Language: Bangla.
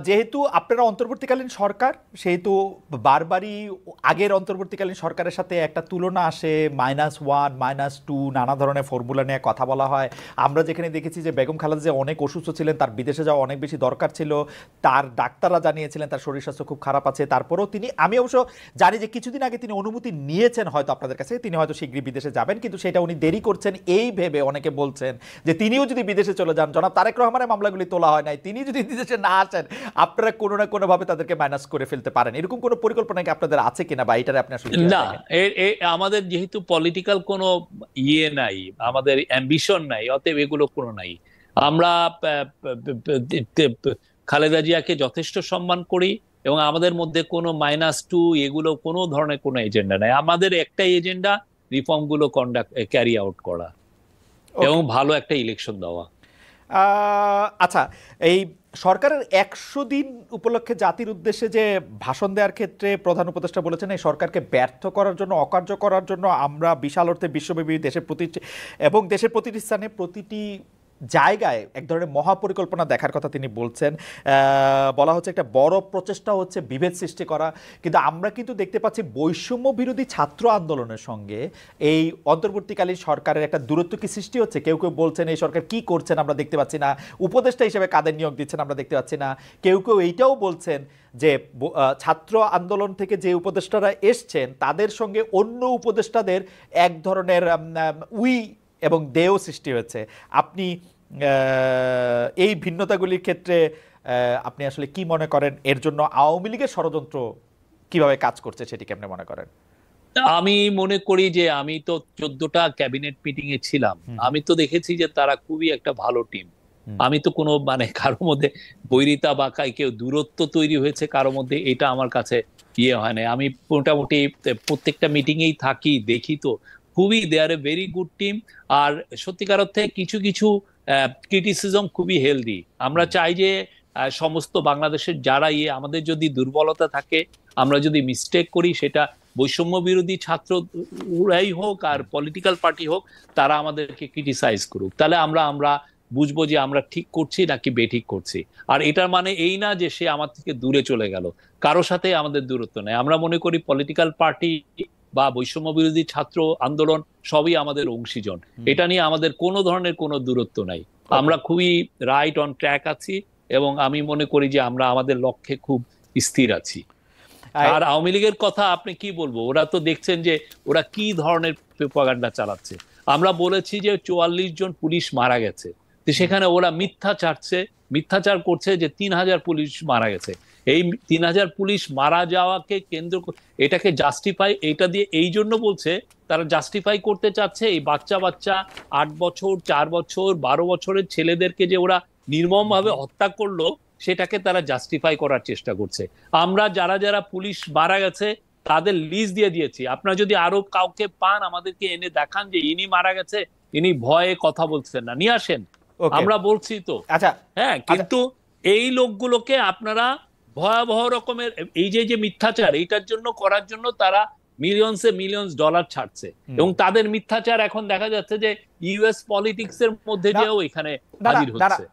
যেহেতু আপনারা অন্তর্বর্তীকালীন সরকার, সেহেতু বারবারই আগের অন্তর্বর্তীকালীন সরকারের সাথে একটা তুলনা আসে, -1 -2 নানা ধরনের ফর্মুলা নিয়ে কথা বলা হয়। আমরা যেখানে দেখেছি যে বেগম খালেদা জিয়া অনেক অসুস্থ ছিলেন, তার বিদেশে যাওয়া অনেক বেশি দরকার ছিল, তার ডাক্তাররা জানিয়েছিলেন তার শরীর স্বাস্থ্য খুব খারাপ আছে, তারপরেও তিনি, আমি অবশ্য জানি যে কিছুদিন আগে তিনি অনুমতি নিয়েছেন হয়তো আপনাদের কাছে, তিনি হয়তো শীঘ্রই বিদেশে যাবেন, কিন্তু সেটা উনি দেরি করছেন এই ভেবে অনেকে বলছেন যে তিনিও যদি বিদেশে চলে যান, জনাব তারেক রহমানের মামলাগুলি তোলা হয় নাই, তিনি যদি বিদেশে না আসেন আপনারা কোনো না কোনো ভাবে তাদেরকে মাইনাস করে ফেলতে পারেন। এরকম কোনো পরিকল্পনা কি আপনাদের আছে কিনা, বা এটারে আপনি আসলে কি না, দেখেন? আমাদের যেহেতু পলিটিক্যাল কোনো ইয়ে নাই, আমাদের অ্যাম্বিশন নাই, অতএব এগুলো কোনো নাই। আমরা খালেদা জিয়াকে যথেষ্ট সম্মান করি, এবং আমাদের মধ্যে কোনো -2 এগুলো কোনো ধরনের কোনো এজেন্ডা নাই। আমাদের একটাই এজেন্ডা, রিফর্ম গুলো কন্ডাক্ট ক্যারি আউট করা এবং ওকে। ভালো একটা ইলেকশন দেওয়া। আচ্ছা, এই সরকারের 100 দিন উপলক্ষে জাতির উদ্দেশ্যে যে ভাষণ দেওয়ার ক্ষেত্রে প্রধান উপদেষ্টা বলেছেন এই সরকারকে ব্যর্থ করার জন্য, অকার্য করার জন্য আমরা বিশাল অর্থে বিশ্বব্যাপী দেশের প্রতিটি এবং দেশের প্রতিটি স্থানে প্রতিটি জায়গায় এক ধরনের মহাপরিকল্পনা দেখার কথা তিনি বলছেন। বলা হচ্ছে একটা বড় প্রচেষ্টা হচ্ছে বিভেদ সৃষ্টি করা, কিন্তু আমরা কিন্তু দেখতে পাচ্ছি বৈষম্য বিরোধী ছাত্র আন্দোলনের সঙ্গে এই অন্তর্বর্তীকালীন সরকারের একটা দূরত্ব কি সৃষ্টি হচ্ছে। কেউ কেউ বলছেন এই সরকার কি করছেন আমরা দেখতে পাচ্ছি না, উপদেষ্টা হিসেবে কাদের নিয়োগ দিচ্ছেন আমরা দেখতে পাচ্ছি না। কেউ কেউ এইটাও বলছেন যে ছাত্র আন্দোলন থেকে যে উপদেষ্টারা এসছেন তাদের সঙ্গে অন্য উপদেষ্টাদের এক ধরনের উই এবং দেও সৃষ্টি হয়েছে। আপনি এই ভিন্নতাগুলির ক্ষেত্রে আপনি আসলে কি মনে করেন, এর জন্য আওয়ামী লীগের ষড়যন্ত্র কিভাবে কাজ করছে সেটি কেমনে মনে করেন? আমি মনে করি যে আমি তো 14টা ক্যাবিনেট মিটিং এ ছিলাম, হুম হুম আমি তো দেখেছি যে তারা খুবই একটা ভালো টিম। হুম আমি তো কোনো কারোর মধ্যে বৈরিতা বা কেউ দূরত্ব তৈরি হয়েছে কারোর মধ্যে, এটা আমার কাছে ইয়ে হয় না। আমি মোটামুটি প্রত্যেকটা মিটিং এই থাকি, দেখি তো খুবই দে আর এ ভেরি গুড টিম। আর সত্যিকার অর্থে কিছু কিছু ক্রিটিসিজম খুবই হেলদি। আমরা হুম চাই যে সমস্ত বাংলাদেশের যারা আমাদের যদি দুর্বলতা থাকে, আমরা যদি মিস্টেক করি, সেটা বৈষম্য বিরোধী ছাত্র উড়াই হোক আর হুম পলিটিক্যাল পার্টি হোক, তারা আমাদেরকে ক্রিটিসাইজ করুক, তাহলে আমরা আমরা বুঝবো যে আমরা ঠিক করছি নাকি বেঠিক করছি। আর এটার মানে এই না যে সে আমার থেকে দূরে চলে গেল, কারো সাথে আমাদের দূরত্ব নেই। আমরা মনে করি পলিটিক্যাল পার্টি বা বৈষম্য বিরোধী ছাত্র আন্দোলন সবই আমাদের অংশীজন, হুম। এটা নিয়ে আমাদের কোনো ধরনের কোনো দূরত্ব নাই। ওকে। আমরা খুবই রাইট অন ট্র্যাক আছি, এবং আমি মনে করি যে আমরা আমাদের লক্ষ্যে খুব স্থির আছি। আর আওয়ামী লীগের কথা আপনি কি বলবো, ওরা তো দেখছেন যে ওরা কি ধরনের প্রপাগান্ডা চালাচ্ছে। আমরা বলেছি যে 44 জন পুলিশ মারা গেছে, তো সেখানে ওরা মিথ্যাচার করছে যে 3000 পুলিশ মারা গেছে। এই 3000 পুলিশ মারা যাওয়াকে কেন্দ্র এটাকে জাস্টিফাই, এটা দিয়ে এই জন্য বলছে, তারা জাস্টিফাই করতে চাচ্ছে এই বাচ্চা বাচ্চা 8 বছর, 4 বছর, 12 বছরের ছেলেদেরকে যে ওরা নির্মম ভাবে হত্যা করলো, সেটাকে তারা জাস্টিফাই করার চেষ্টা করছে। আমরা যারা যারা পুলিশ মারা গেছে তাদের লিস্ট দিয়ে দিয়েছি, আপনারা যদি আরো কাউকে পান আমাদেরকে এনে দেখান যে ইনি মারা গেছে, ইনি ভয়ে কথা বলছেন না, নিয়ে আসেন, ওকে। আমরা বলছি তো। আচ্ছা। হ্যাঁ, আচ্ছা। কিন্তু এই লোকগুলোকে আপনারা ভয়াবহ রকমের এই যে যে মিথ্যাচার এইটার জন্য করার জন্য তারা মিলিয়ন্স ডলার ছাড়ছে, হুম। এবং তাদের মিথ্যাচার এখন দেখা যাচ্ছে যে ইউএস পলিটিক্স এর মধ্যে না যেও এখানে না না হাজির না না, হচ্ছে।